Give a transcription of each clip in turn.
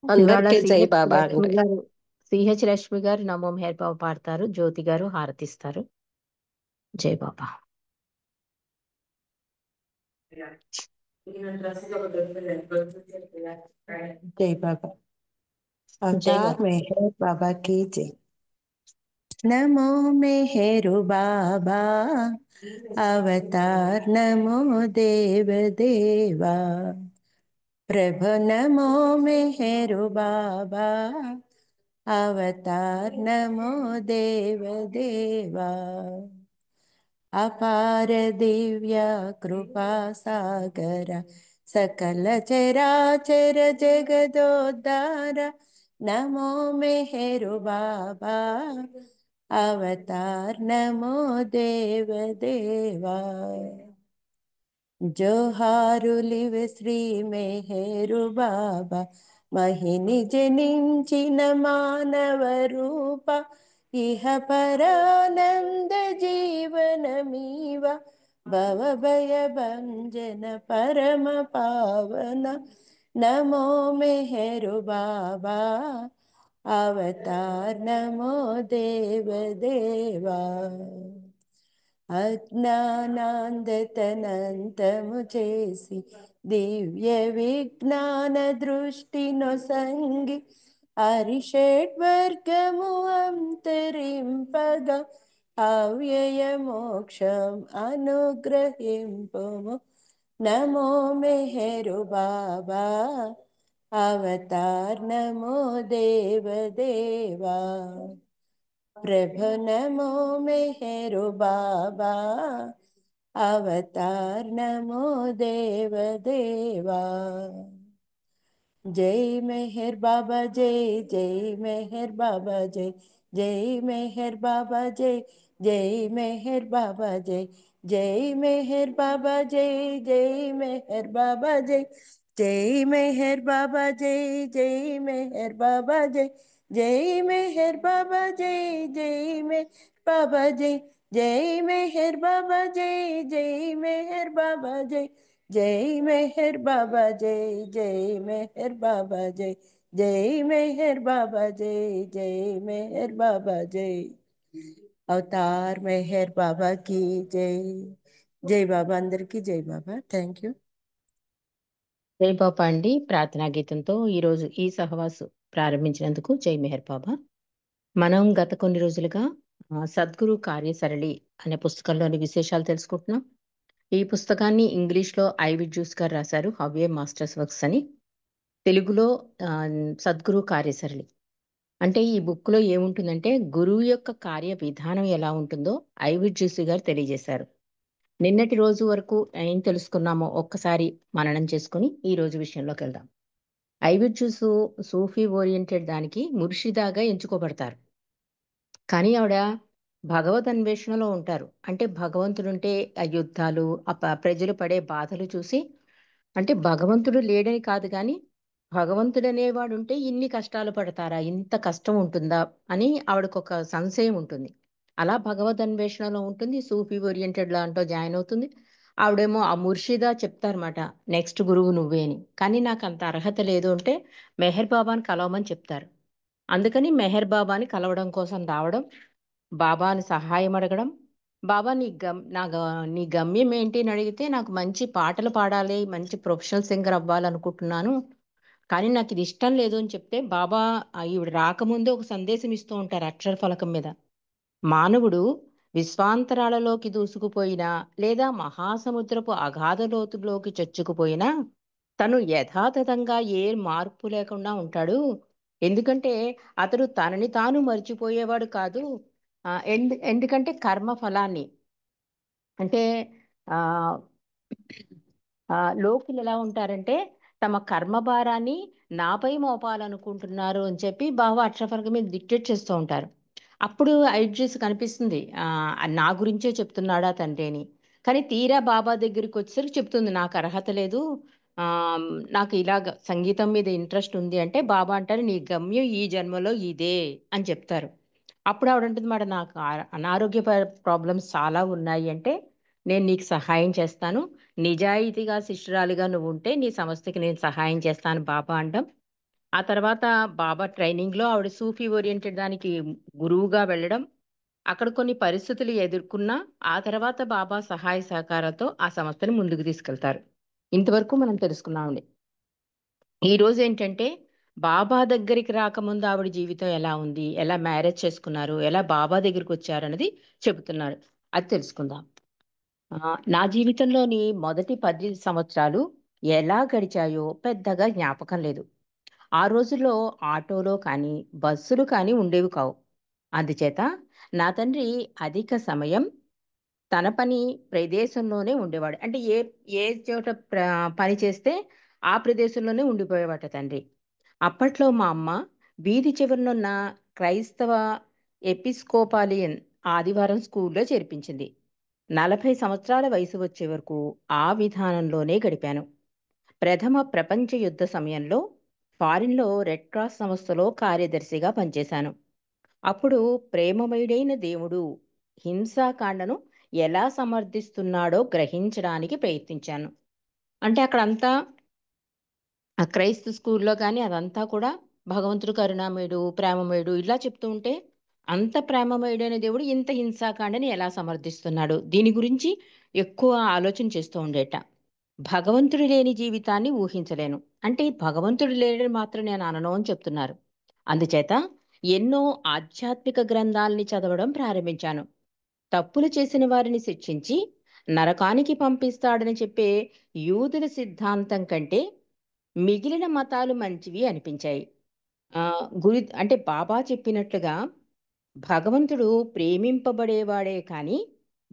ఇవాళ అందరికీ జై సిహెచ్ బాబా లక్ష్మి అండి. గారు సిహెచ్ లక్ష్మి గారు నమో మెహర్ బాబా పాడతారు. జ్యోతి గారు హారతిస్తారు. జై బాబా. जय बाबा। జై अवतार బాబా. मेहर बाबा की जय। नमो मेहरु बाबा अवतार नमो देव देवा। प्रभु नमो मेहरु बाबा अवतार नमो देव देवा। अपार दिव्य कृपा सागर सकल चराचर जगदोद्धार नमो मेहरु बाबा अवतार नमो देव देवा। జోహారులివ్ శ్రీ మెహరు బాబా మహిని జనించిన మానవ రూప ఇహ పరానంద జీవనమీవ భవభయ భంజన పరమ పావన నమో మెహరు బాబా అవతార్ నమో దేవ దేవా। అజ్ఞానాందతనంతము చేసి దివ్య విజ్ఞాన దృష్టి నొసంగి అరిషడ్వర్గము అంతరింపగా అవ్యయ మోక్షం అనుగ్రహింపుము నమో మెహరు బాబా అవతార్ నమో దేవ దేవా। प्रभु नमो मेहरु बाबा अवतार नमो देव देवा। जय मेहर बाबा जय जय मेहर बाबा जय जय मेहर बाबा जय जय मेहर बाबा जय जय मेहर बाबा जय जय मेहर बाबा जय जय मेहर बाबा जय जय मेहर बाबा जय जय मेहर बाबा जय जय मेहर बाबा जय जय मेहर बाबा जय जय मेहर बाबा जय जय मेहर बाबा जय जय मेहर बाबा जय जय मेहर बाबा जय जय मेहर बाबा जय। अवतार मेहर बाबा की जय। जय बाबा अंदर की जय बाबा। Thank you. జై బాబా అండి. ప్రార్థనా గీతంతో ఈరోజు ఈ సహవాసు ప్రారంభించినందుకు జై మెహర్ బాబా. మనం గత కొన్ని రోజులుగా సద్గురు కార్యసరళి అనే పుస్తకంలోని విశేషాలు తెలుసుకుంటున్నాం. ఈ పుస్తకాన్ని ఇంగ్లీష్లో ఐవిడ్ జ్యూస్ గారు రాశారు, హవ్యే మాస్టర్స్ వర్క్స్ అని. తెలుగులో సద్గురు కార్యసరళి. అంటే ఈ బుక్లో ఏముంటుందంటే గురువు యొక్క కార్య విధానం ఎలా ఉంటుందో ఐవిడ్ జ్యూస్ గారు తెలియజేశారు. నిన్నటి రోజు వరకు ఏం తెలుసుకున్నామో ఒక్కసారి మననం చేసుకుని ఈ రోజు విషయంలోకి వెళ్దాం. ఐవిడ్ జ్యూస్ సూఫీ ఓరియంటెడ్ దానికి ముర్షిదాగా ఎంచుకోబడతారు. కానీ ఆవిడ భగవద్ అన్వేషణలో ఉంటారు. అంటే భగవంతుడుంటే ఆ యుద్ధాలు, ప్రజలు పడే బాధలు చూసి, అంటే భగవంతుడు లేడని కాదు కానీ భగవంతుడు అనేవాడు ఉంటే ఇన్ని కష్టాలు పడతారా, ఇంత కష్టం ఉంటుందా అని ఆవిడకు ఒక సంశయం ఉంటుంది. అలా భగవద్ అన్వేషణలో ఉంటుంది. సూఫీ ఓరియంటెడ్ లాంటో జాయిన్ అవుతుంది. ఆవిడేమో ఆ ముర్షిదా చెప్తారన్నమాట, నెక్స్ట్ గురువు నువ్వే అని. కానీ నాకు అంత అర్హత లేదు అంటే మెహర్ బాబాని కలవమని చెప్తారు. అందుకని మెహర్ బాబాని కలవడం కోసం రావడం, బాబాని సహాయం అడగడం. బాబా నీ గమ్యం ఏంటి అని అడిగితే, నాకు మంచి పాటలు పాడాలి, మంచి ప్రొఫెషనల్ సింగర్ అవ్వాలనుకుంటున్నాను, కానీ నాకు ఇది ఇష్టం లేదు అని చెప్తే, బాబా ఈవిడ రాకముందే ఒక సందేశం ఇస్తూ ఉంటారు అక్షర ఫలకం మీద. మానవుడు విశ్వాంతరాలలోకి దూసుకుపోయినా లేదా మహాసముద్రపు అగాధ లోతుల్లోకి చొచ్చుకుపోయినా తను యథాతథంగా ఏ మార్పు లేకుండా ఉంటాడు. ఎందుకంటే అతడు తనని తాను మర్చిపోయేవాడు కాదు. ఎందుకంటే కర్మ ఫలాన్ని, అంటే ఆ లోకులు ఎలా ఉంటారంటే తమ కర్మభారాన్ని నాపై మోపాలనుకుంటున్నారు అని చెప్పి బాబా అక్షరఫలకం మీద డిక్టేట్ చేస్తూ ఉంటారు. అప్పుడు ఐడ్జెస్ కనిపిస్తుంది, నా గురించే చెప్తున్నాడా తండ్రి అని. కానీ తీరా బాబా దగ్గరికి వచ్చేసరికి చెప్తుంది, నాకు అర్హత లేదు, ఆ నాకు ఇలాగ సంగీతం మీద ఇంట్రెస్ట్ ఉంది అంటే బాబా అంటారు, నీ గమ్యం ఈ జన్మలో ఇదే అని చెప్తారు. అప్పుడు ఆవిడ అంటుంది, మాట నాకు అనారోగ్య ప్రాబ్లమ్స్ చాలా ఉన్నాయి అంటే నేను నీకు సహాయం చేస్తాను, నిజాయితీగా శిష్యురాలిగా నువ్వు ఉంటే నీ సంస్థకి నేను సహాయం చేస్తాను బాబా అంటాం. ఆ తర్వాత బాబా ట్రైనింగ్‌లో ఆవిడ సూఫీ ఓరియెంటెడ్ దానికి గురువుగా వెళ్ళడం, అక్కడ కొన్ని పరిస్థితులు ఎదుర్కొన్నా, ఆ తర్వాత బాబా సహాయ సహకారాలతో ఆ సంస్థని ముందుకు తీసుకెళ్తారు. ఇంతవరకు మనం తెలుసుకున్నామండి. ఈరోజేంటంటే, బాబా దగ్గరికి రాకముందు ఆవిడ జీవితం ఎలా ఉంది? ఎలా మ్యారేజ్ చేసుకున్నారు? ఎలా బాబా దగ్గరికొచ్చారన్నది చెబుతున్నారు. అది తెలుసుకుందాం. నా జీవితంలోని మొదటి 10 సంవత్సరాలు ఎలా గడిచాయో పెద్దగా జ్ఞాపకం లేదు. ఆ రోజుల్లో ఆటోలో కానీ, బస్సులు కానీ ఉండేవి కావు. అందుచేత నా తండ్రి అధిక సమయం తన పని ప్రదేశంలోనే ఉండేవాడు. అంటే ఏ చోట పని చేస్తే ఆ ప్రదేశంలోనే ఉండిపోయేవాట తండ్రి. అప్పట్లో మా అమ్మ వీధి చివరనున్న క్రైస్తవ ఎపిస్కోపాలియన్ ఆదివారం స్కూల్లో చేర్పించింది. 40 సంవత్సరాల వయసు వచ్చే వరకు ఆ విధానంలోనే గడిపాను. ప్రథమ ప్రపంచ యుద్ధ సమయంలో ఫారిన్‌లో రెడ్ క్రాస్ సంస్థలో కార్యదర్శిగా పనిచేశాను. అప్పుడు ప్రేమమయుడైన దేవుడు హింసాకాండను ఎలా సమర్థిస్తున్నాడో గ్రహించడానికి ప్రయత్నించాను. అంటే అక్కడంతా ఆ క్రైస్తవ స్కూల్లో గాని అదంతా కూడా భగవంతుడు కరుణామయుడు, ప్రేమమయుడు ఇలా చెప్తూ ఉంటే, అంత ప్రేమమయుడైన దేవుడు ఇంత హింసాకాండని ఎలా సమర్థిస్తున్నాడు? దీని గురించి ఎక్కువ ఆలోచన చేస్తూ ఉండేట. భగవంతుడు లేని జీవితాన్ని ఊహించలేను. అంటే భగవంతుడు లేడని మాత్రం నేను అనను అని చెప్తున్నారు. అందుచేత ఎన్నో ఆధ్యాత్మిక గ్రంథాల్ని చదవడం ప్రారంభించాను. తప్పులు చేసిన వారిని శిక్షించి నరకానికి పంపిస్తాడని చెప్పే యూదుల సిద్ధాంతం కంటే మిగిలిన మతాలు మంచివి అనిపించాయి. అంటే బాబా చెప్పినట్లుగా భగవంతుడు ప్రేమింపబడేవాడే కానీ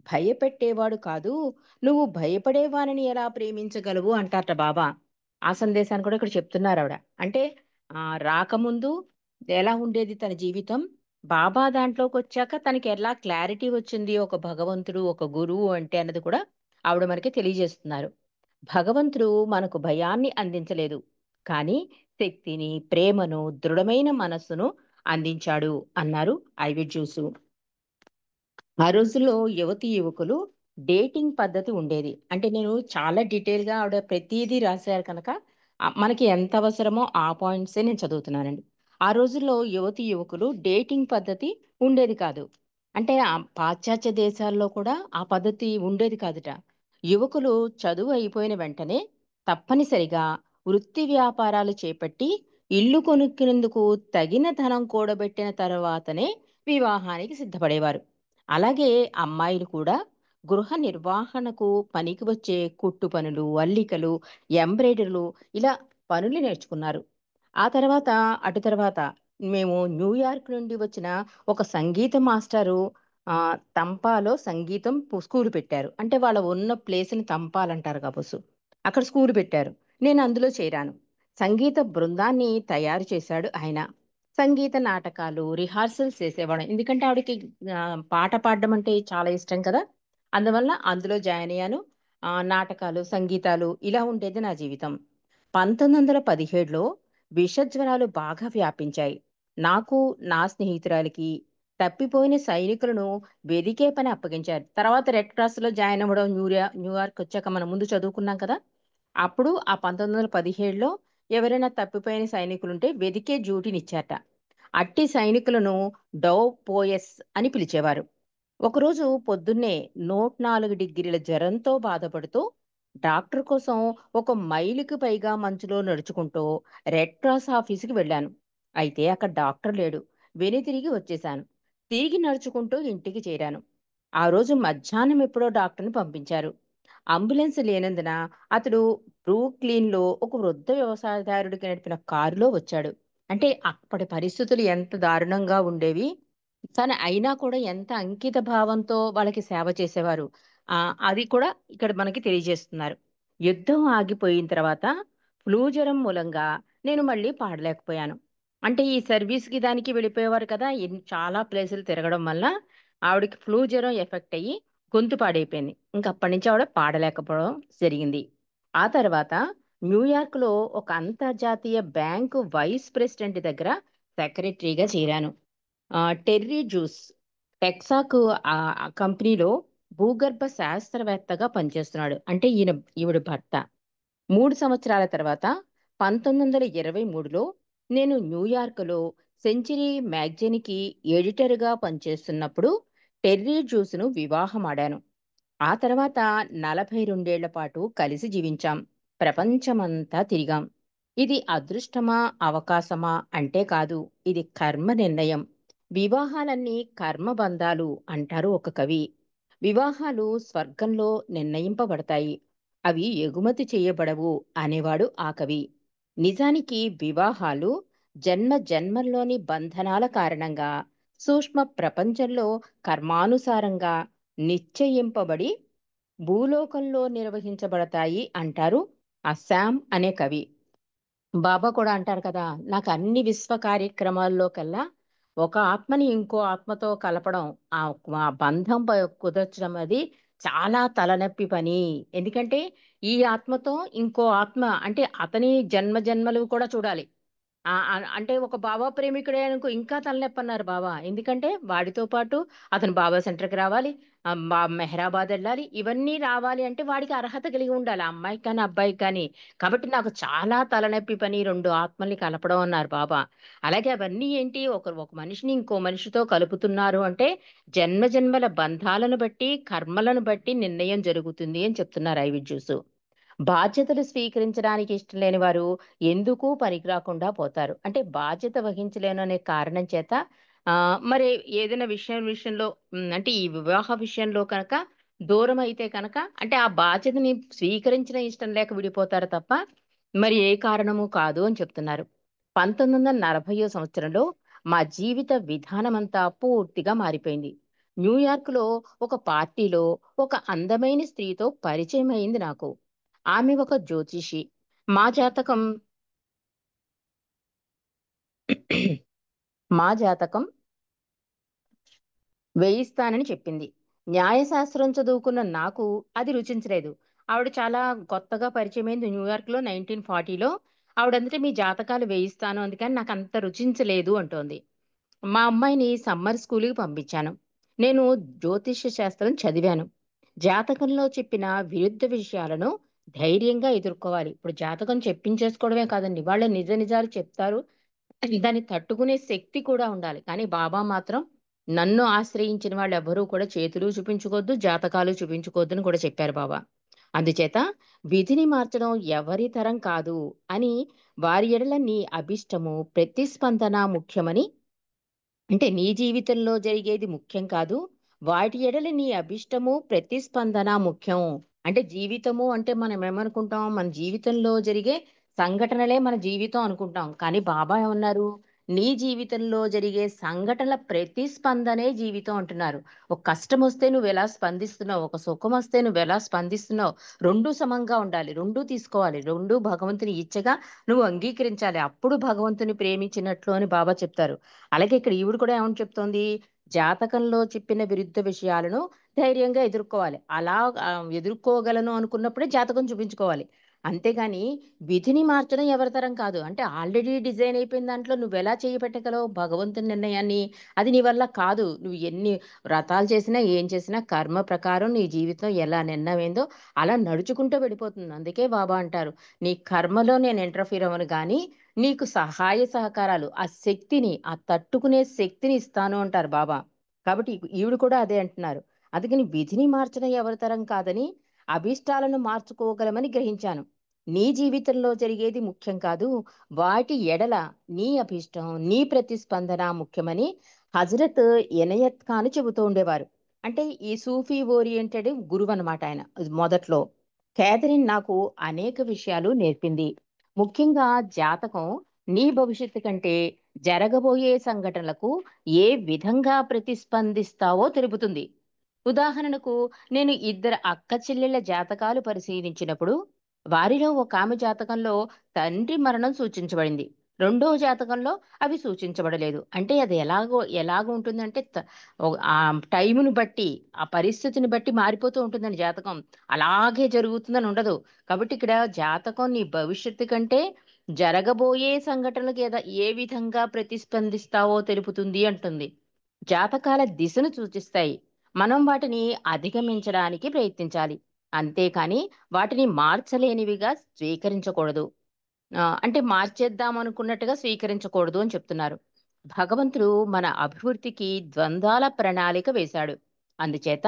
భయపెట్టేవాడు కాదు. నువ్వు భయపడేవారిని ఎలా ప్రేమించగలవు అంటారట బాబా. ఆ సందేశాన్ని కూడా ఇక్కడ చెప్తున్నారావిడ. అంటే రాకముందు ఎలా ఉండేది తన జీవితం, బాబా దాంట్లోకొచ్చాక తనకి ఎలా క్లారిటీ వచ్చింది ఒక భగవంతుడు, ఒక గురువు అంటే అన్నది కూడా ఆవిడ మనకి తెలియజేస్తున్నారు. భగవంతుడు మనకు భయాన్ని అందించలేదు. కానీ శక్తిని, ప్రేమను, దృఢమైన మనస్సును అందించాడు అన్నారు ఐవిడ్ జూసు. ఆ రోజుల్లో యువతీ యువకులు డేటింగ్ పద్ధతి ఉండేది. అంటే నేను చాలా డీటెయిల్‌గా ఆవిడ ప్రతీదీ రాశారు కనుక మనకి ఎంత అవసరమో ఆ పాయింట్సే నేను చదువుతున్నానండి. ఆ రోజుల్లో యువతీ యువకులు డేటింగ్ పద్ధతి ఉండేది కాదు. అంటే పాశ్చాత్య దేశాల్లో కూడా ఆ పద్ధతి ఉండేది కాదుట. యువకులు చదువు అయిపోయిన వెంటనే తప్పనిసరిగా వృత్తి వ్యాపారాలు చేపట్టి ఇల్లు కొనుక్కునేందుకు తగిన ధనం కూడబెట్టిన తర్వాతనే వివాహానికి సిద్ధపడేవారు. అలాగే అమ్మాయిలు కూడా గృహ నిర్వహణకు పనికి వచ్చే కుట్టు పనులు, అల్లికలు, ఎంబ్రాయిడరీలు ఇలా పనులు నేర్చుకున్నారు. ఆ తర్వాత తర్వాత మేము న్యూయార్క్ నుండి వచ్చిన ఒక సంగీత మాస్టారు తంపాలో సంగీతం స్కూల్ పెట్టారు. అంటే వాళ్ళ ఉన్న ప్లేస్‌ని తంపాలంటారు కాపోసు. అక్కడ స్కూల్ పెట్టారు. నేను అందులో చేరాను. సంగీత బృందాన్ని తయారు చేశాడు ఆయన. సంగీత నాటకాలు, రిహార్సల్స్ చేసేవాళ్ళం. ఎందుకంటే ఆవిడకి పాట పాడడం అంటే చాలా ఇష్టం కదా! అందువల్ల అందులో జాయిన్ అయ్యాను. నాటకాలు, సంగీతాలు ఇలా ఉండేది నా జీవితం. 1917లో విషజ్వరాలు బాగా వ్యాపించాయి. నాకు, నా స్నేహితురాలికి తప్పిపోయిన సైనికులను వెదికే పని అప్పగించారు. తర్వాత రెడ్ క్రాస్‌లో జాయిన్ అవ్వడం న్యూయార్క్ వచ్చాక మనం ముందు చదువుకున్నాం కదా! అప్పుడు ఆ 1917లో ఎవరైనా తప్పిపోయిన సైనికులుంటే వెదికే డ్యూటీనిచ్చారట. అట్టి సైనికులను డౌ పోయెస్ అని పిలిచేవారు. ఒకరోజు పొద్దున్నే 104 డిగ్రీల జ్వరంతో బాధపడుతూ డాక్టర్ కోసం ఒక మైలుకి పైగా మంచులో నడుచుకుంటూ రెడ్ క్రాస్ ఆఫీసుకి వెళ్ళాను. అయితే అక్కడ డాక్టర్ లేడు. వెనుతిరిగి వచ్చేశాను. తిరిగి నడుచుకుంటూ ఇంటికి చేరాను. ఆ రోజు మధ్యాహ్నం ఎప్పుడో డాక్టర్ని పంపించారు. అంబులెన్స్ లేనందున అతడు బ్రూక్లిన్‌లో ఒక వృద్ధ వ్యవసాయదారుడికి నడిపిన కారులో వచ్చాడు. అంటే అప్పటి పరిస్థితులు ఎంత దారుణంగా ఉండేవి. కానీ అయినా కూడా ఎంత అంకిత భావంతో వాళ్ళకి సేవ చేసేవారు. అది కూడా ఇక్కడ మనకి తెలియజేస్తున్నారు. యుద్ధం ఆగిపోయిన తర్వాత ఫ్లూ జ్వరం మూలంగా నేను మళ్ళీ పాడలేకపోయాను. అంటే ఈ సర్వీస్‌కి దానికి వెళ్ళిపోయేవారు కదా! చాలా ప్లేసులు తిరగడం వల్ల ఆవిడకి ఫ్లూ జ్వరం ఎఫెక్ట్ అయ్యి గొంతు పాడైపోయింది. ఇంక అప్పటినుంచి ఆవిడ పాడలేకపోవడం జరిగింది. ఆ తర్వాత న్యూయార్క్‌లో ఒక అంతర్జాతీయ బ్యాంకు వైస్ ప్రెసిడెంట్ దగ్గర సెక్రటరీగా చేరాను. టెర్రీ జ్యూస్ టెక్సాకు కంపెనీలో భూగర్భ శాస్త్రవేత్తగా పనిచేస్తున్నాడు. అంటే ఈవిడ భర్త. 3 సంవత్సరాల తర్వాత 1923లో నేను న్యూయార్క్లో సెంచరీ మ్యాగజైన్కి ఎడిటర్గా పనిచేస్తున్నప్పుడు టెర్రీ జ్యూస్ను వివాహమాడాను. ఆ తర్వాత 42 పాటు కలిసి జీవించాం. ప్రపంచమంతా తిరిగాం. ఇది అదృష్టమా, అవకాశమా అంటే కాదు. ఇది కర్మ నిర్ణయం. వివాహాలన్నీ కర్మబంధాలు అంటారు ఒక కవి. వివాహాలు స్వర్గంలో నిర్ణయింపబడతాయి. అవి ఎగుమతి చేయబడవు అనేవాడు ఆ కవి. నిజానికి వివాహాలు జన్మ జన్మల్లోని బంధనాల కారణంగా సూక్ష్మ ప్రపంచంలో కర్మానుసారంగా నిశ్చయింపబడి భూలోకంలో నిర్వహించబడతాయి అంటారు అస్సాం అనే కవి. బాబా కూడా అంటారు కదా, నాకు అన్ని విశ్వ కార్యక్రమాల్లో కల్లా ఒక ఆత్మని ఇంకో ఆత్మతో కలపడం, ఆ ఆ బంధం కుదర్చడం అది చాలా తలనొప్పి పని. ఎందుకంటే ఈ ఆత్మతో ఇంకో ఆత్మ అంటే అతని జన్మ జన్మలు కూడా చూడాలి. అంటే ఒక బాబా ప్రేమికుడే అనుకో ఇంకా తలనొప్పన్నారు బాబా. ఎందుకంటే వాడితో పాటు అతను బాబా సెంటర్‌కి రావాలి. మెహరాబాద్ ఎళ్ళాలి. ఇవన్నీ రావాలి అంటే వాడికి అర్హత కలిగి ఉండాలి. ఆ అమ్మాయికి కానీ, అబ్బాయికి కానీ. కాబట్టి నాకు చాలా తలనొప్పి పని 2 ఆత్మల్ని కలపడం అన్నారు బాబా. అలాగే అవన్నీ ఏంటి ఒక మనిషిని ఇంకో మనిషితో కలుపుతున్నారు అంటే జన్మ జన్మల బంధాలను బట్టి, కర్మలను బట్టి నిర్ణయం జరుగుతుంది అని చెప్తున్నారు ఐవిద్యుసు. బాధ్యతలు స్వీకరించడానికి ఇష్టం లేని వారు ఎందుకు పనికిరాకుండా పోతారు. అంటే బాధ్యత వహించలేను అనే కారణం చేత మరి ఏదైనా విషయంలో అంటే ఈ వివాహ విషయంలో కనుక దూరం అయితే కనుక అంటే ఆ బాధ్యతని స్వీకరించిన ఇష్టం లేక విడిపోతారు తప్ప మరి ఏ కారణము కాదు అని చెప్తున్నారు. 1940 సంవత్సరంలో మా జీవిత విధానమంతా పూర్తిగా మారిపోయింది. న్యూయార్క్‌లో ఒక పార్టీలో ఒక అందమైన స్త్రీతో పరిచయం అయింది నాకు. ఆమె ఒక జ్యోతిషి. మా జాతకం మా జాతకం వేయిస్తానని చెప్పింది. న్యాయశాస్త్రం చదువుకున్న నాకు అది రుచించలేదు. ఆవిడ చాలా కొత్తగా పరిచయమైంది న్యూయార్క్‌లో 1940లో. ఆవిడంతట మీ జాతకాలు వేయిస్తాను అంది కానీ నాకంత రుచించలేదు అంటోంది. మా అమ్మాయిని సమ్మర్ స్కూలుకి పంపించాను. నేను జ్యోతిష్య శాస్త్రం చదివాను. జాతకంలో చెప్పిన విరుద్ధ విషయాలను ధైర్యంగా ఎదుర్కోవాలి. ఇప్పుడు జాతకం చెప్పించేసుకోవడమే కాదండి. వాళ్ళే నిజ నిజాలు చెప్తారు. దాన్ని తట్టుకునే శక్తి కూడా ఉండాలి. కానీ బాబా మాత్రం నన్ను ఆశ్రయించిన వాళ్ళెవ్వరూ కూడా చేతులు చూపించుకోవద్దు, జాతకాలు చూపించుకోవద్దని కూడా చెప్పారు బాబా. అందుచేత విధిని మార్చడం ఎవరి తరం కాదు అని వారి ఎడల నీ అభిష్టము, ప్రతిస్పందన ముఖ్యమని అంటే నీ జీవితంలో జరిగేది ముఖ్యం కాదు. వాటి ఎడల నీ అభిష్టము, ప్రతిస్పందన ముఖ్యం. అంటే జీవితము అంటే మనం ఏమనుకుంటాం? మన జీవితంలో జరిగే సంఘటనలే మన జీవితం అనుకుంటాం. కానీ బాబా ఏమన్నారు? నీ జీవితంలో జరిగే సంఘటనల ప్రతిస్పందనే జీవితం అంటున్నారు. ఒక కష్టమొస్తే నువ్వెలా స్పందిస్తున్నావు? ఒక సుఖమొస్తే నువ్వెలా స్పందిస్తున్నావు? 2 సమంగా ఉండాలి. 2 తీసుకోవాలి. 2 భగవంతుని ఇచ్చగా నువ్వు అంగీకరించాలి. అప్పుడు భగవంతుని ప్రేమించినట్లు అని బాబా చెప్తారు. అలాగే ఇక్కడ ఈవిడ కూడా ఏమని చెప్తోంది? జాతకంలో చెప్పిన విరుద్ధ విషయాలను ధైర్యంగా ఎదుర్కోవాలి. అలా ఎదుర్కోగలను అనుకున్నప్పుడే జాతకం చూపించుకోవాలి. అంతేగాని విధిని మార్చడం ఎవరి తరం కాదు. అంటే ఆల్రెడీ డిజైన్ అయిపోయిన దాంట్లో నువ్వెలా చేయి పెట్టగలవు భగవంతుని నిర్ణయాన్ని? అది నీ వల్ల కాదు. నువ్వు ఎన్ని వ్రతాలు చేసినా, ఏం చేసినా కర్మ ప్రకారం నీ జీవితం ఎలా నిర్ణయమైందో అలా నడుచుకుంటూ వెళ్ళిపోతుంది. అందుకే బాబా అంటారు, నీ కర్మలో నేను ఇంటర్ఫీర్ అవ్వను గానీ నీకు సహాయ సహకారాలు, ఆ శక్తిని, ఆ తట్టుకునే శక్తిని ఇస్తాను అంటారు బాబా. కాబట్టి ఈవిడ కూడా అదే అంటున్నారు. అందుకని విధిని మార్చడం ఎవరి తరం కాదని, అభీష్టాలను మార్చుకోగలమని గ్రహించాను. నీ జీవితంలో జరిగేది ముఖ్యం కాదు. వాటి ఎడల నీ అభీష్టం, నీ ప్రతిస్పందన ముఖ్యమని హజరత్ ఇనయత్ ఖాన్ చెబుతూ ఉండేవారు. అంటే ఈ సూఫీ ఓరియంటెడ్ గురువనమాట ఆయన మొదట్లో. కేథరిన్ నాకు అనేక విషయాలు నేర్పింది. ముఖ్యంగా జాతకం నీ భవిష్యత్తు కంటే జరగబోయే సంఘటనలకు ఏ విధంగా ప్రతిస్పందిస్తావో తెలుపుతుంది. ఉదాహరణకు నేను ఇద్దరు అక్క చెల్లెళ్ళ జాతకాలు పరిశీలించినప్పుడు వారిలో ఒక ఆమె జాతకంలో తండ్రి మరణం సూచించబడింది. రెండో జాతకంలో అవి సూచించబడలేదు. అంటే అది ఎలాగో ఉంటుందంటే ఆ టైముని బట్టి ఆ పరిస్థితిని బట్టి మారిపోతూ ఉంటుందని జాతకం. అలాగే జరుగుతుందని ఉండదు. కాబట్టి ఇక్కడ జాతకం నీ భవిష్యత్తు కంటే జరగబోయే సంఘటనలకు ఏ విధంగా ప్రతిస్పందిస్తావో తెలుపుతుంది అంటుంది. జాతకాల దిశను సూచిస్తాయి. మనం వాటిని అధిగమించడానికి ప్రయత్నించాలి. అంతేకాని వాటిని మార్చలేనివిగా స్వీకరించకూడదు. అంటే మార్చేద్దాం అనుకున్నట్టుగా స్వీకరించకూడదు అని చెప్తున్నారు. భగవంతుడు మన అభివృద్ధికి ద్వంద్వాల ప్రణాళిక వేశాడు. అందుచేత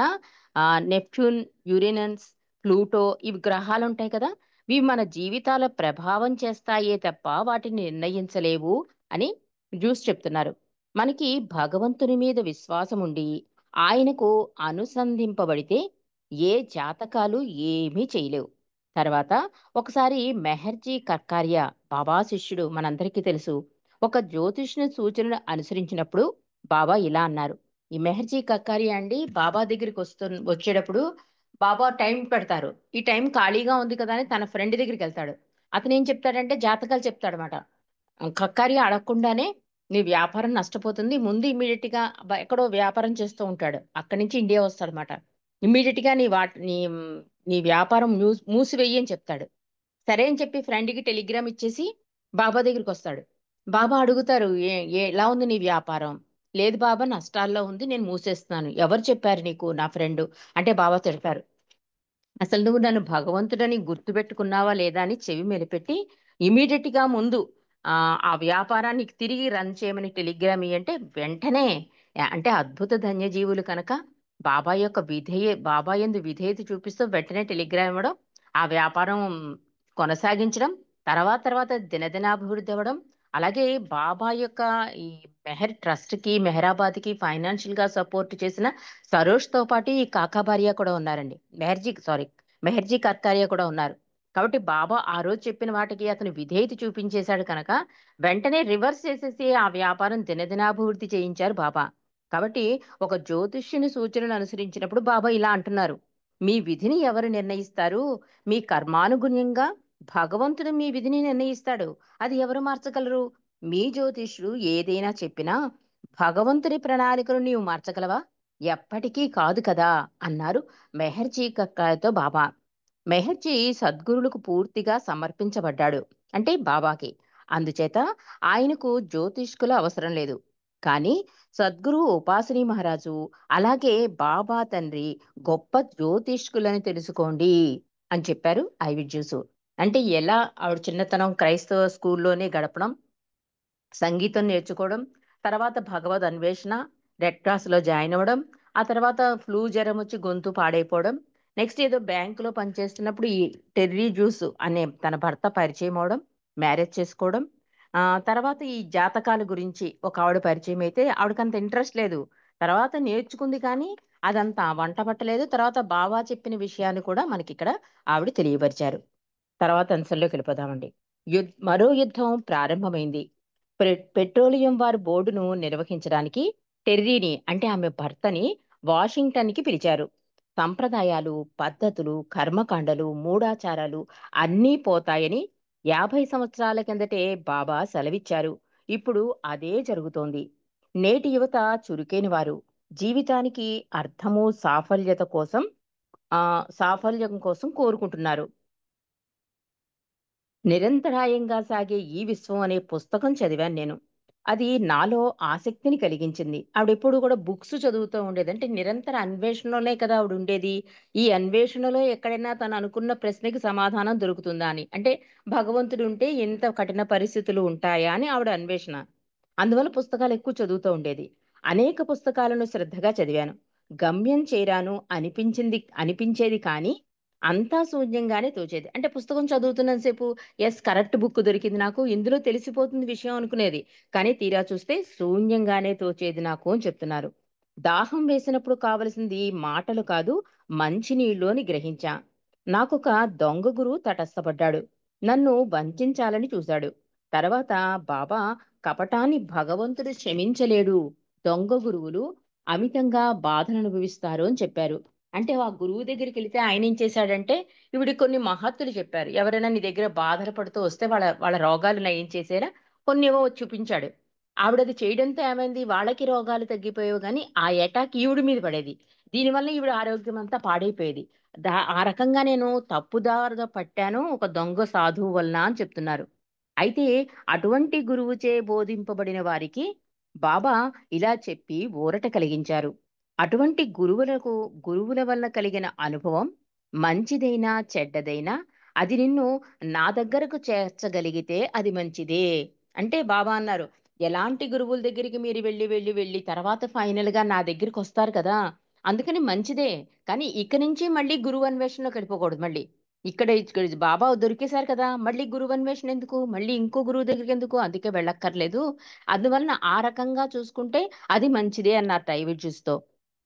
నెప్ట్యూన్, యురేనస్, ప్లూటో ఇవి గ్రహాలుంటాయి కదా! ఇవి మన జీవితాల ప్రభావం చేస్తాయే తప్ప వాటిని నిర్ణయించలేవు అని జ్యూస్ చెప్తున్నారు. మనకి భగవంతుని మీద విశ్వాసం ఉండి, ఆయనకు అనుసంధింపబడితే ఏ జాతకాలు ఏమీ చేయలేవు. తర్వాత ఒకసారి మెహర్జీ కర్కారియా బాబా శిష్యుడు మనందరికీ తెలుసు. ఒక జ్యోతిష్ని సూచనను అనుసరించినప్పుడు బాబా ఇలా అన్నారు. ఈ మెహర్జీ కక్కారియా అండి బాబా దగ్గరికి వచ్చేటప్పుడు బాబా టైం పెడతారు. ఈ టైం ఖాళీగా ఉంది కదా అని తన ఫ్రెండ్ దగ్గరికి వెళ్తాడు. అతను ఏం చెప్తాడంటే జాతకాలు చెప్తాడనమాట. కక్కారియా అడగకుండానే నీ వ్యాపారం నష్టపోతుంది. ముందు ఇమ్మీడియట్ గా ఎక్కడో వ్యాపారం చేస్తూ ఉంటాడు. అక్కడి నుంచి ఇండియా వస్తాడనమాట. ఇమ్మీడియట్ గా నీ వ్యాపారం మూసివెయ్యి అని చెప్తాడు. సరే అని చెప్పి ఫ్రెండ్‌కి టెలిగ్రామ్ ఇచ్చేసి బాబా దగ్గరికొస్తాడు. బాబా అడుగుతారు, ఎలా ఉంది నీ వ్యాపారం?" "లేదు బాబా నష్టాల్లో ఉంది. నేను మూసేస్తున్నాను." "ఎవరు చెప్పారు నీకు?" "నా ఫ్రెండు." అంటే బాబా తిడతారు. అసలు నువ్వు నన్ను భగవంతుడని గుర్తుపెట్టుకున్నావా లేదా అని చెవి మెలిపెట్టి ఇమీడియట్‌గా ముందు ఆ వ్యాపారాన్ని తిరిగి రన్ చేయమని టెలిగ్రామ్ ఇయ్యంటే వెంటనే అంటే అద్భుత ధన్యజీవులు కనుక బాబా యందు విధేయత చూపిస్తూ వెంటనే టెలిగ్రామ్ ఇవ్వడం, ఆ వ్యాపారం కొనసాగించడం, తర్వాత దినదినాభివృద్ధి అవ్వడం. అలాగే బాబా యొక్క ఈ మెహర్ ట్రస్ట్‌కి, మెహరాబాద్‌కి ఫైనాన్షియల్‌గా సపోర్ట్ చేసిన సరోజ్‌తో పాటు ఈ కాకాబారియా కూడా ఉన్నారండి. మెహర్జీ కర్కారియా కూడా ఉన్నారు. కాబట్టి బాబా ఆ రోజు చెప్పిన వాటికి అతను విధేయత చూపించేశాడు కనుక, వెంటనే రివర్స్ చేసేసి ఆ వ్యాపారం దినదినాభివృద్ధి చేయించారు బాబా. కాబట్టి ఒక జ్యోతిష్యుని సూచనలు అనుసరించినప్పుడు బాబా ఇలా అంటున్నారు. మీ విధిని ఎవరు నిర్ణయిస్తారు? మీ కర్మానుగుణ్యంగా భగవంతుడు మీ విధిని నిర్ణయిస్తాడు. అది ఎవరు మార్చగలరు? మీ జ్యోతిష్యుడు ఏదైనా చెప్పినా భగవంతుని ప్రణాళికను నీవు మార్చగలవా? ఎప్పటికీ కాదు కదా! అన్నారు మెహర్జీ కక్కాయతో బాబా. మెహర్జీ సద్గురులకు పూర్తిగా సమర్పించబడ్డాడు. అంటే బాబాకి. అందుచేత ఆయనకు జ్యోతిష్కుల అవసరం లేదు. కానీ సద్గురు ఉపాసనీ మహారాజు, అలాగే బాబా తండ్రి గొప్ప జ్యోతిష్కులని తెలుసుకోండి అని చెప్పారు ఐవిడ్యూసు. అంటే ఎలా ఆవిడ చిన్నతనం క్రైస్తవ స్కూల్లోనే గడపడం, సంగీతం నేర్చుకోవడం, తర్వాత భగవద్ అన్వేషణ, రెడ్ క్రాస్‌లో జాయిన్ అవ్వడం, ఆ తర్వాత ఫ్లూ జ్వరమొచ్చి గొంతు పాడైపోవడం, నెక్స్ట్ ఏదో బ్యాంకులో పనిచేస్తున్నప్పుడు ఈ టెర్రీ జ్యూస్ అనే తన భర్త పరిచయం అవ్వడం, మ్యారేజ్ చేసుకోవడం. తర్వాత ఈ జాతకాల గురించి ఒక ఆవిడ పరిచయమైతే ఆవిడకంత ఇంట్రెస్ట్ లేదు. తర్వాత నేర్చుకుంది కానీ అదంత వంట పట్టలేదు. తర్వాత బావ చెప్పిన విషయాన్ని కూడా మనకిక్కడ ఆవిడ తెలియపరిచారు. తర్వాత అంశంలోకెళ్ళిపోదామండి. మరో యుద్ధం ప్రారంభమైంది. పెట్రోలియం వారి బోర్డును నిర్వహించడానికి టెర్రీని అంటే ఆమె భర్తని వాషింగ్టన్‌కి పిలిచారు. సంప్రదాయాలు, పద్ధతులు, కర్మకాండలు, మూఢాచారాలు అన్నీ పోతాయని 50 సంవత్సరాల కిందటే బాబా సెలవిచ్చారు. ఇప్పుడు అదే జరుగుతోంది. నేటి యువత చురుకైన వారు. జీవితానికి అర్థము, సాఫల్యం కోసం కోరుకుంటున్నారు. నిరంతరాయంగా సాగే ఈ విశ్వం అనే పుస్తకం చదివాను నేను. అది నాలో ఆసక్తిని కలిగించింది. ఆవిడెప్పుడు కూడా బుక్స్ చదువుతూ ఉండేది. అంటే నిరంతర అన్వేషణలోనే కదా ఆవిడుండేది. ఈ అన్వేషణలో ఎక్కడైనా తను అనుకున్న ప్రశ్నకి సమాధానం దొరుకుతుందా అని. అంటే భగవంతుడుంటే ఇంత కఠిన పరిస్థితులు ఉంటాయా అని ఆవిడ అన్వేషణ. అందువల్ల పుస్తకాలు ఎక్కువ చదువుతూ ఉండేది. అనేక పుస్తకాలను శ్రద్ధగా చదివాను. గమ్యం చేరాను అనిపించేది కానీ అంతా శూన్యంగానే తోచేది. అంటే పుస్తకం చదువుతున్నంత సేపు కరెక్ట్ బుక్ దొరికింది నాకు. ఇందులో తెలిసిపోతుంది విషయం అనుకునేది. కానీ తీరా చూస్తే శూన్యంగానే తోచేది నాకు అని చెప్తున్నారు. దాహం వేసినప్పుడు కావలసింది మాటలు కాదు, మంచినీళ్ళు అని గ్రహించా. నాకొక దొంగ గురువు తటస్థపడ్డాడు. నన్ను వంచించాలని చూశాడు. తర్వాత బాబా కపటాన్ని భగవంతుడు క్షమించలేడు. దొంగ గురువులు అమితంగా బాధననుభవిస్తారు అని చెప్పారు. అంటే ఆ గురువు దగ్గరికెళ్తే ఆయనేం చేశాడంటే, ఈవిడికి కొన్ని మహత్తులు చెప్పారు. ఎవరైనా నీ దగ్గర బాధలు పడుతూ వస్తే వాళ్ళ వాళ్ళ రోగాలు నయం చేసేలా కొన్నేవో చూపించాడు. ఆవిడది చేయడంతో ఏమైంది, వాళ్ళకి రోగాలు తగ్గిపోయేవి గానీ, ఆ అటాక్ ఈవిడ మీద పడేది. దీనివల్ల ఈవిడ ఆరోగ్యం అంతా పాడైపోయేది. ఆ రకంగా నేను తప్పుదారిలో పట్టాను ఒక దొంగ సాధువు వలన అని చెప్తున్నారు. అయితే అటువంటి గురువుచే బోధింపబడిన వారికి బాబా ఇలా చెప్పి ఊరట కలిగించారు. అటువంటి గురువుల వల్ల కలిగిన అనుభవం మంచిదైనా, చెడ్డదైనా అది నిన్ను నా దగ్గరకు చేర్చగలిగితే అది మంచిదే. అంటే బాబా అన్నారు, ఎలాంటి గురువుల దగ్గరికి మీరు వెళ్ళి వెళ్ళి వెళ్ళి తర్వాత ఫైనల్‌గా నా దగ్గరికొస్తారు కదా! అందుకని మంచిదే. కానీ ఇక నుంచి మళ్ళీ గురువు అన్వేషణలోకి వెళ్ళిపోకూడదు మళ్ళీ. ఇక్కడ బాబా దొరికేసారు కదా! మళ్ళీ గురువు అన్వేషణ ఎందుకు? మళ్ళీ ఇంకో గురువు దగ్గరికెందుకు? అందుకే వెళ్ళక్కర్లేదు. అందువలన ఆ రకంగా చూసుకుంటే అది మంచిదే అన్నారు డైవిడ్జిస్‌తో.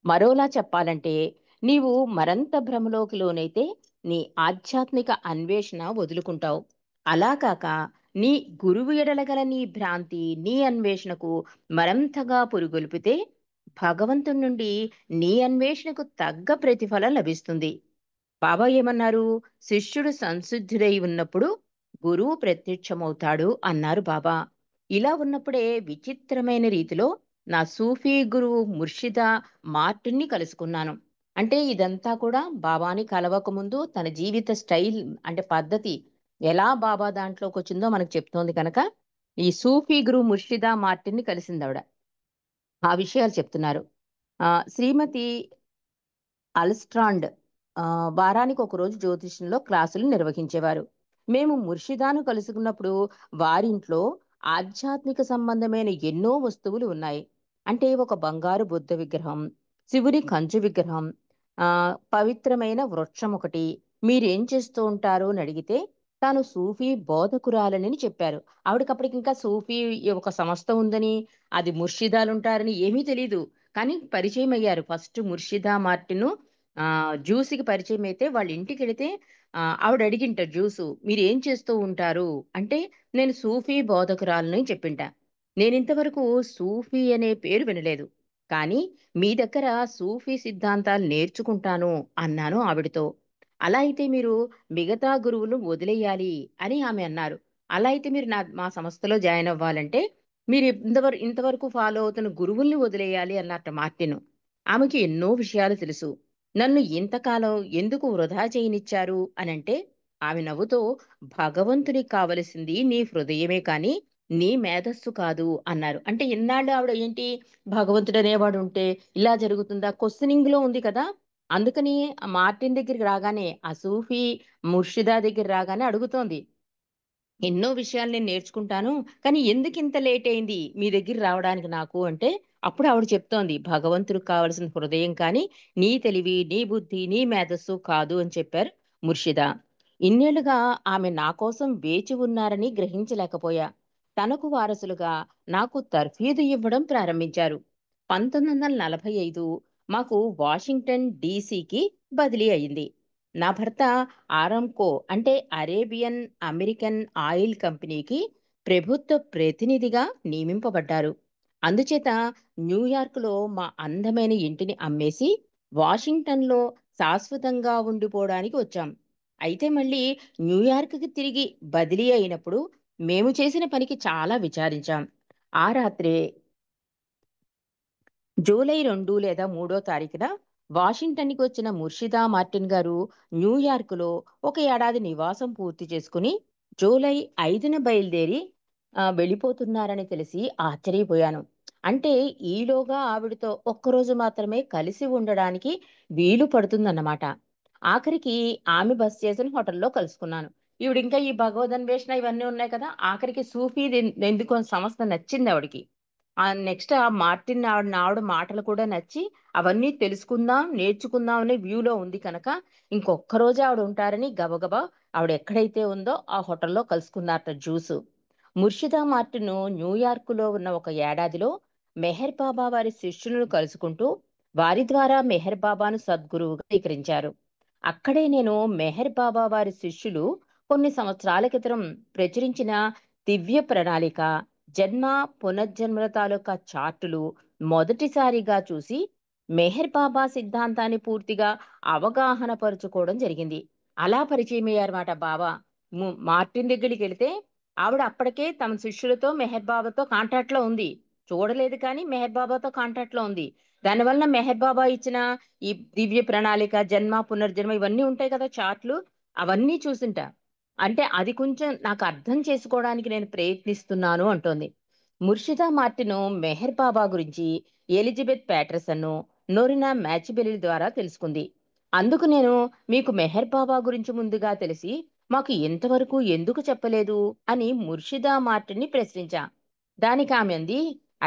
మరోలా చెప్పాలంటే, నీవు మరంత భ్రమలోకి లోనైతే నీ ఆధ్యాత్మిక అన్వేషణ వదులుకుంటావు. అలా కాక నీ గురువు ఎడల గల నీ భ్రాంతి, నీ అన్వేషణకు మరంతగా పురుగొల్పితే భగవంతుని నుండి నీ అన్వేషణకు తగ్గ ప్రతిఫలం లభిస్తుంది. బాబా ఏమన్నారు? శిష్యుడు సంసిద్ధుడై ఉన్నప్పుడు గురువు ప్రత్యక్షమవుతాడు అన్నారు బాబా. ఇలా ఉన్నప్పుడే విచిత్రమైన రీతిలో నా సూఫీ గురువు ముర్షిదా మార్టిన్ని కలుసుకున్నాను. అంటే ఇదంతా కూడా బాబాని కలవక ముందు తన జీవిత స్టైల్ అంటే పద్ధతి ఎలా బాబా దాంట్లోకి వచ్చిందో మనకు చెప్తోంది కనుక ఈ సూఫీ గురువు ముర్షిదా మార్టిన్ని కలిసిందావిడ. ఆ విషయాలు చెప్తున్నారు. శ్రీమతి అల్స్ట్రాండ్ వారానికి ఒకరోజు జ్యోతిష్యంలో క్లాసులు నిర్వహించేవారు. మేము ముర్షిదాను కలుసుకున్నప్పుడు వారింట్లో ఆధ్యాత్మిక సంబంధమైన ఎన్నో వస్తువులు ఉన్నాయి. అంటే ఒక బంగారు బుద్ధ విగ్రహం, శివుని కంచు విగ్రహం, పవిత్రమైన వృక్షం ఒకటి. మీరేం చేస్తూ ఉంటారు అని అడిగితే తాను సూఫీ బోధకురాలని చెప్పారు. ఆవిడకప్పటికి ఇంకా సూఫీ ఒక సంస్థ ఉందని, అది ముర్షిదాలు ఉంటారని ఏమీ తెలీదు. కానీ పరిచయం అయ్యారు. ఫస్ట్ ముర్షిదా మార్టిను జ్యూస్‌కి పరిచయమైతే వాళ్ళ ఇంటికెళితే ఆవిడ అడిగింట జ్యూసు, "మీరేం చేస్తూ ఉంటారు?" అంటే, "నేను సూఫీ బోధకురాలిని" చెప్పింట. నేనింతవరకు సూఫీ అనే పేరు వినలేదు. కానీ మీ దగ్గర సూఫీ సిద్ధాంతాలు నేర్చుకుంటాను అన్నాను ఆవిడతో. అలా అయితే మీరు మిగతా గురువులు వదిలేయాలి అని ఆమె అన్నారు. అలా అయితే మీరు మా సంస్థలో జాయిన్ అవ్వాలంటే మీరు ఇంతవరకు ఫాలో అవుతున్న గురువుల్ని వదిలేయాలి అన్నట్ట మార్టిను. ఆమెకి ఎన్నో విషయాలు తెలుసు. నన్ను ఇంతకాలం ఎందుకు వృధా చేయనిచ్చారు అనంటే ఆమె నవ్వుతో, భగవంతునికి కావలసింది నీ హృదయమే కానీ నీ మేధస్సు కాదు అన్నారు. అంటే ఇన్నాళ్ళు ఆవిడ ఏంటి, భగవంతుడు అనేవాడు ఉంటే ఇలా జరుగుతుందా క్వశ్చనింగ్ లో ఉంది కదా! అందుకని ఆ మార్టిన్ దగ్గరికి రాగానే ఆ సూఫీ ముర్షిదా దగ్గర రాగానే అడుగుతోంది, ఎన్నో విషయాలు నేను నేర్చుకుంటాను. కానీ ఎందుకింత లేట్ అయింది మీ దగ్గర రావడానికి నాకు అంటే, అప్పుడు ఆవిడ చెప్తోంది, భగవంతుడికి కావాల్సిన హృదయం కానీ, నీ తెలివి, నీ బుద్ధి, నీ మేధస్సు కాదు అని చెప్పారు ముర్షిదా. ఇన్నేళ్లుగా ఆమె నా కోసం వేచి ఉన్నారని గ్రహించలేకపోయా. తనకు వారసులుగా నాకు తర్ఫీదు ఇవ్వడం ప్రారంభించారు. 1945 మాకు వాషింగ్టన్ డీసీకి బదిలీ అయింది. నా భర్త ఆరామ్కో అంటే అరేబియన్ అమెరికన్ ఆయిల్ కంపెనీకి ప్రభుత్వ ప్రతినిధిగా నియమింపబడ్డారు. అందుచేత న్యూయార్క్లో మా అందమైన ఇంటిని అమ్మేసి వాషింగ్టన్లో శాశ్వతంగా ఉండిపోవడానికి వచ్చాం. అయితే మళ్ళీ న్యూయార్క్కి తిరిగి బదిలీ అయినప్పుడు మేము చేసిన పనికి చాలా విచారించాం. ఆ రాత్రే జూలై 2 లేదా 3 తారీఖున వాషింగ్టన్‌కి వచ్చిన ముర్షిదా మార్టిన్ గారు న్యూయార్క్‌లో ఒక ఏడాది నివాసం పూర్తి చేసుకుని జూలై 5న బయలుదేరి వెళ్ళిపోతున్నారని తెలిసి ఆశ్చర్యపోయాను. అంటే ఈలోగా ఆవిడతో ఒక్కరోజు మాత్రమే కలిసి ఉండడానికి వీలు పడుతుందన్నమాట. ఆఖరికి ఆమె బస చేసిన హోటల్‌లో కలుసుకున్నాను. ఈవిడింకా ఈ భగవదన్వేషణ ఇవన్నీ ఉన్నాయి కదా! ఆఖరికి సూఫీది ఎందుకో సంస్థ నచ్చింది ఆవిడకి. నెక్స్ట్ ఆ మార్టిన్ ఆవిడ మాటలు కూడా నచ్చి అవన్నీ తెలుసుకుందాం, నేర్చుకుందాం అనే వ్యూలో ఉంది కనుక ఇంకొక్క రోజే ఆవిడ ఉంటారని గబగబా ఆవిడ ఎక్కడైతే ఉందో ఆ హోటల్లో కలుసుకున్నారట జ్యూసు. ముర్షిదా మార్టిను న్యూయార్కులో ఉన్న ఒక ఏడాదిలో మెహర్ బాబా వారి శిష్యులను కలుసుకుంటూ వారి ద్వారా మెహర్ బాబాను సద్గురువుగా స్వీకరించారు. అక్కడే నేను మెహర్ బాబా వారి శిష్యులు కొన్ని సంవత్సరాల క్రితం ప్రచురించిన దివ్య ప్రణాళిక, జన్మ పునర్జన్మల తాలూకా చార్టులు మొదటిసారిగా చూసి మెహర్ బాబా సిద్ధాంతాన్ని పూర్తిగా అవగాహన పరుచుకోవడం జరిగింది. అలా పరిచయమయ్యారన్నమాట బాబా. మార్టిన్ దగ్గరికి వెళితే ఆవిడ అప్పటికే తమ శిష్యులతో మెహర్ బాబాతో కాంటాక్ట్ లో ఉంది. చూడలేదు కానీ మెహర్ బాబాతో కాంటాక్ట్ లో ఉంది. దానివల్ల మెహర్ బాబా ఇచ్చిన ఈ దివ్య ప్రణాళిక, జన్మ పునర్జన్మ ఇవన్నీ ఉంటాయి కదా చార్ట్లు, అవన్నీ చూసింట. అంటే అది కొంచెం నాకు అర్థం చేసుకోవడానికి నేను ప్రయత్నిస్తున్నాను అంటోంది. ముర్షిదా మార్టిను మెహర్ బాబా గురించి ఎలిజబెత్ ప్యాటర్సన్, నోరినా మ్యాచిబెలి ద్వారా తెలుసుకుంది. అందుకు నేను మీకు మెహర్ బాబా గురించి ముందుగా తెలిసి మాకు ఇంతవరకు ఎందుకు చెప్పలేదు అని ముర్షిదా మార్టిని ప్రశ్నించా. దానికి ఆమె అంది,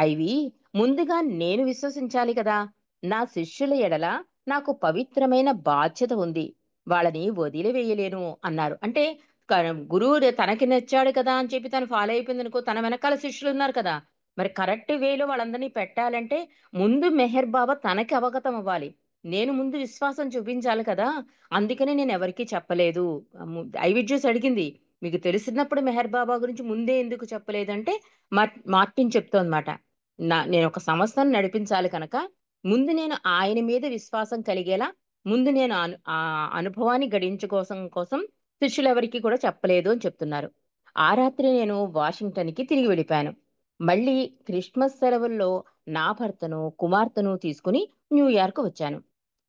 ఐవి, ముందుగా నేను విశ్వసించాలి కదా. నా శిష్యుల ఎడల నాకు పవిత్రమైన బాధ్యత ఉంది. వాళ్ళని వదిలివేయలేను అన్నారు. అంటే గురువు తనకి నచ్చాడు కదా అని చెప్పి తను ఫాలో అయిపోయింది అనుకో, తన వెనకాల శిష్యులు ఉన్నారు కదా. మరి కరెక్ట్ వేలో వాళ్ళందరినీ పెట్టాలంటే ముందు మెహర్ బాబా తనకి అవగతం అవ్వాలి. నేను ముందు విశ్వాసం చూపించాలి కదా. అందుకనే నేను ఎవరికీ చెప్పలేదు. ఐవి జ్యూస్ అడిగింది, మీకు తెలిసినప్పుడు మెహర్ బాబా గురించి ముందే ఎందుకు చెప్పలేదంటే మార్టిన్ చెప్తోందన్నమాట. నేను ఒక సంస్థను నడిపించాలి కనుక ముందు నేను ఆయన మీద విశ్వాసం కలిగేలా ముందు నేను ఆ అనుభవాన్ని గడించుకోసం శిష్యులెవరికీ కూడా చెప్పలేదు అని చెప్తున్నారు. ఆ రాత్రి నేను వాషింగ్టన్‌కి తిరిగి వెళ్ళిపోయాను. మళ్ళీ క్రిస్మస్ సెలవుల్లో నా భర్తను, కుమార్తెను తీసుకుని న్యూయార్క్ వచ్చాను.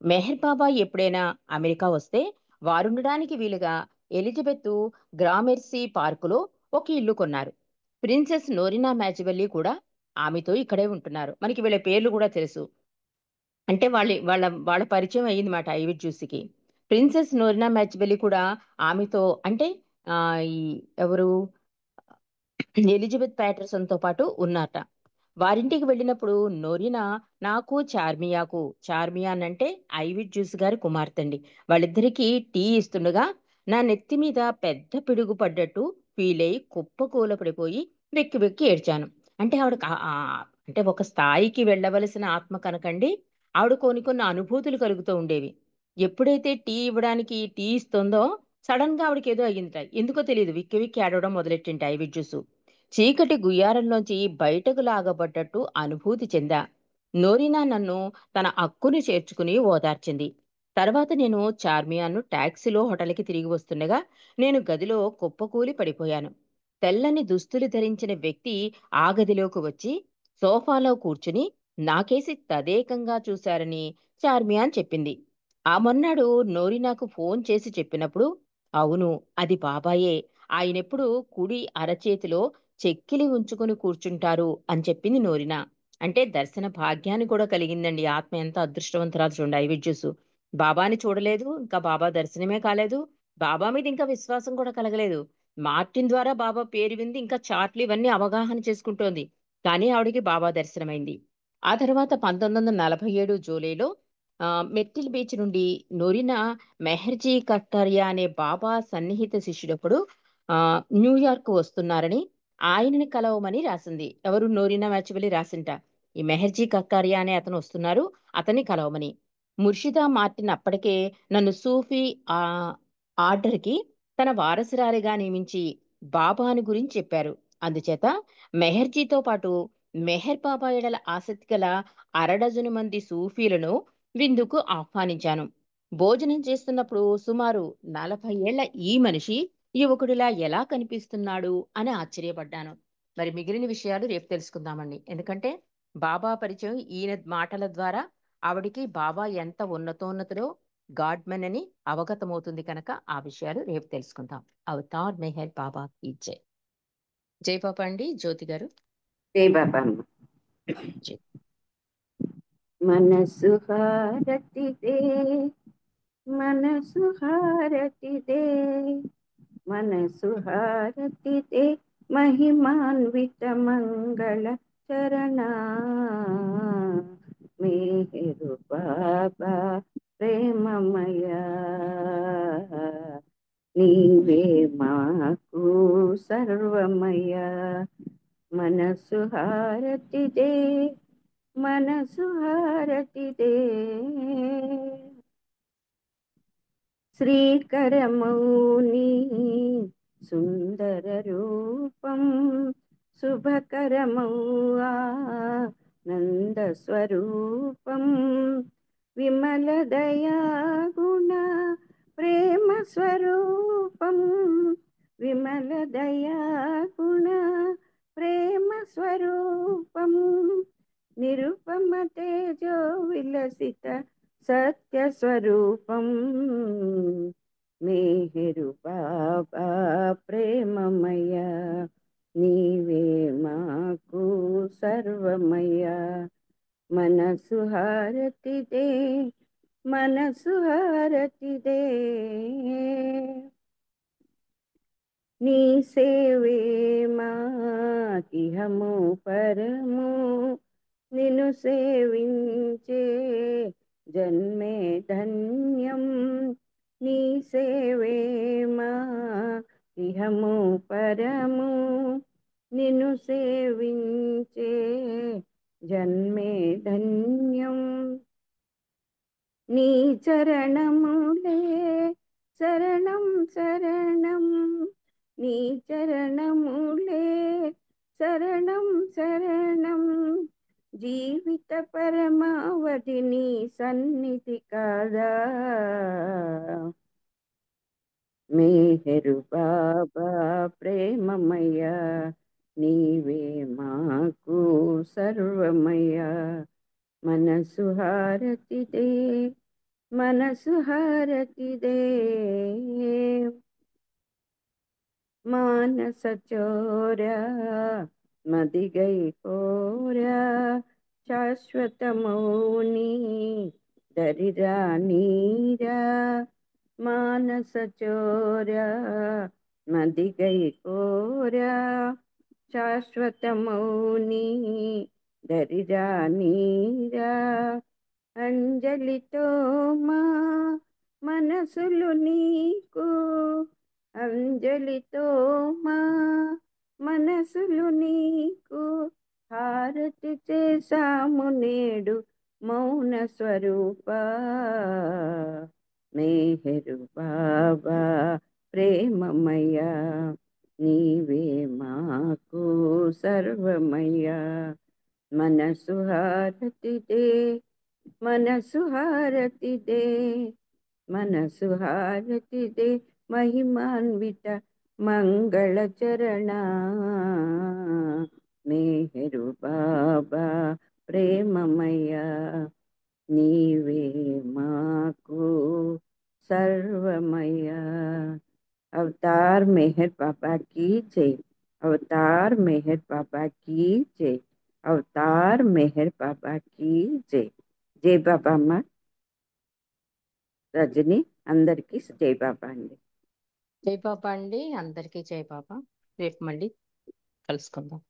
మెహర్ బాబా ఎప్పుడైనా అమెరికా వస్తే వారుండడానికి వీలుగా ఎలిజబెత్ గ్రామెర్సీ పార్కులో ఒక ఇల్లు కొన్నారు. ప్రిన్సెస్ నోరినా మ్యాచివెల్లీ కూడా ఆమెతో ఇక్కడే ఉంటున్నారు. మనకి వీళ్ళ పేర్లు కూడా తెలుసు. అంటే వాళ్ళ పరిచయం అయ్యిందన్నమాట ఐవిడ్ జ్యూస్‌కి. ప్రిన్సెస్ నోరినా మ్యాచివెల్లీ కూడా ఆమెతో అంటే ఈ ఎవరు ఎలిజబెత్ ప్యాటర్సన్‌తో పాటు ఉన్నారట. వారింటికి వెళ్ళినప్పుడు నొరినా నాకు, చార్మియానంటే ఐవిడ్ జ్యూస్ గారి కుమార్తెండి. వాళ్ళిద్దరికీ టీ ఇస్తుండగా నా నెత్తి మీద పెద్ద పిడుగు పడ్డట్టు ఫీలయ్యి కుప్పకూల పడిపోయి వెక్కి వెక్కి ఏడ్చాను. అంటే ఆవిడకి అంటే ఒక స్థాయికి వెళ్ళవలసిన ఆత్మ కనకండి, ఆవిడ కొన్ని కొన్ని అనుభూతులు కలుగుతూ ఉండేవి. ఎప్పుడైతే టీ ఇస్తుందో సడెన్‌గా ఆవిడకేదో అయ్యిందట. ఎందుకో తెలీదు. విక్కి విక్కి ఏడవడం మొదలెట్టింట ఐవిడ్ జ్యూసు. చీకటి గుయ్యారంలోంచి బయటకు లాగబడ్డట్టు అనుభూతి చెందా. నోరినా నన్ను తన అక్కుని చేర్చుకుని ఓదార్చింది. తర్వాత నేను చార్మియాను టాక్సీలో హోటల్కి తిరిగి వస్తుండగా నేను గదిలో కుప్పకూలి పడిపోయాను. తెల్లని దుస్తులు ధరించిన వ్యక్తి ఆ గదిలోకి వచ్చి సోఫాలో కూర్చుని నాకేసి తదేకంగా చూశారని చార్మియాన్ చెప్పింది. ఆ మొన్నాడు నోరినాకు ఫోన్ చేసి చెప్పినప్పుడు, అవును, అది బాబాయే. ఆయనెప్పుడు కుడి అరచేతిలో చెక్కిలి ఉంచుకొని కూర్చుంటారు అని చెప్పింది నోరిన. అంటే దర్శన భాగ్యాన్ని కూడా కలిగిందండి. ఆత్మ ఎంత అదృష్టవంతురాలు చూడండి ఐవిడ్యూసు. బాబాని చూడలేదు, ఇంకా బాబా దర్శనమే కాలేదు. బాబా మీద ఇంకా విశ్వాసం కూడా కలగలేదు. మార్టిన్ ద్వారా బాబా పేరు వింది, ఇంకా చార్ట్లు ఇవన్నీ అవగాహన చేసుకుంటోంది. కానీ ఆవిడకి బాబా దర్శనమైంది. ఆ తర్వాత 1947 జూలైలో మెర్టిల్ బీచ్ నుండి నొరిన మెహర్జీ కట్టారియా అనే బాబా సన్నిహిత శిష్యుడొకడు న్యూయార్క్ వస్తున్నారని ఆయనని కలవమని రాసింది. ఎవరు? నోరినా మ్యాచువలి రాసింట. ఈ మెహర్జీ కక్కారియా అనే అతను వస్తున్నారు, అతన్ని కలవమని. ముర్షిదా మార్టిన్ అప్పటికే నన్ను సూఫీ ఆ ఆర్డర్‌కి తన వారసురాలిగా నియమించి బాబాను గురించి చెప్పారు. అందుచేత మెహర్జీతో పాటు మెహర్ బాబా ఎడల ఆసక్తి గల అరడజను మంది సూఫీలను విందుకు ఆహ్వానించాను. భోజనం చేస్తున్నప్పుడు సుమారు 40 ఏళ్ల ఈ మనిషి యువకుడిలా ఎలా కనిపిస్తున్నాడు అని ఆశ్చర్యపడ్డాను. మరి మిగిలిన విషయాలు రేపు తెలుసుకుందామండి. ఎందుకంటే బాబా పరిచయం ఈయన మాటల ద్వారా ఆవిడికి బాబా ఎంత ఉన్నతోన్నతుడో గాడ్‌మెన్ అని అవగతమవుతుంది కనుక ఆ విషయాలు రేపు తెలుసుకుందాం. అవతార్ మెహర్ బాబా కీ జై. జై బాబా అండి. జ్యోతి గారు. జై బాబమ్మ. జై. మనసు హారతిదే, మనసు హారతిదే, మనసు హారతిదే, మహిమాన్విత మంగళ చరణా మేహరు బాబా ప్రేమమయ, నీవే మాకు సర్వమయ. మనసు హారతిదే, మనసు హారతిదే, శ్రీకరమౌని సుందర రూపం, శుభకరమౌ నంద స్వరూపం, విమల దయా గుణ ప్రేమ స్వరూపం, విమల దయా గుణ ప్రేమ స్వరూపం, నిరుపమ తేజో విలసిత సత్య స్వరూపం, మేహరు బాబా ప్రేమమయ, నీవే మాకు సర్వమయ. మనసు హారతిదే, మనసు హారతిదే. నీ సేవే మాకిహము పరము, నిన్ను సేవించే జన్మే ధన్యం. నీ సేవే మాకిహము పరము, నిన్ను సేవించే జన్మే ధన్యం. నీ చరణములే శరణం శరణం, నీ చరణములే శరణం శరణం. జీవిత పరమావధి నీ సన్నిధి కాదా. మేహరు బాబా ప్రేమమయ, నీవే మాకు సర్వమయ. మనసు హారతిదే, మనసు హారతిదే. మానస చోరా మదిగై కోరా, శాశ్వత మౌని దరిరా నీరా. మానస చోరా మదిగై కోరా, శాశ్వత మౌని దరిరా నీరా. అంజలితో మా మనసులు నీకు, అంజలితో మా మనసులు నీకు హారతి చేసాము నేడు మౌన స్వరూప. మేహరు బాబా ప్రేమమయ, నీవే మాకు సర్వమయ. మనసు హారతిదే, మనసు హారతిదే, మనసు హారతిదే. మహిమాన్విత మంగళ చరణ, మేహరు బాబా ప్రేమమయ, నీవే మాకు సర్వమయ. अवतार मेहर बाबा की जय, अवतार मेहर बाबा की जय, अवतार मेहर बाबा की जय. जय बाबा अम्मा. రజని అందరికీ జై బాబా అండి. జై బాబా అండి, అందరికీ జై బాబా. రేపు మళ్ళీ కలుసుకుందాం.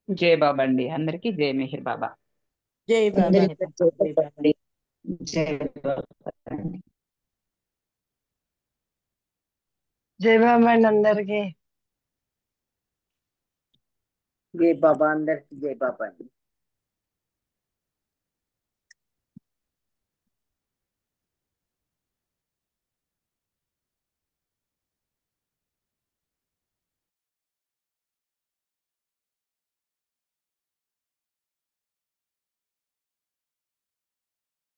జై బాబా అండి, అందరికీ జై మెహర్ బాబా. జై జై బాబా. మెహర్ బాబా. జై బాబా అండి. జై బాబా అండి. జై బాబా అండి అందరికి. జై బాబా అందరికి జై బాబా అండి.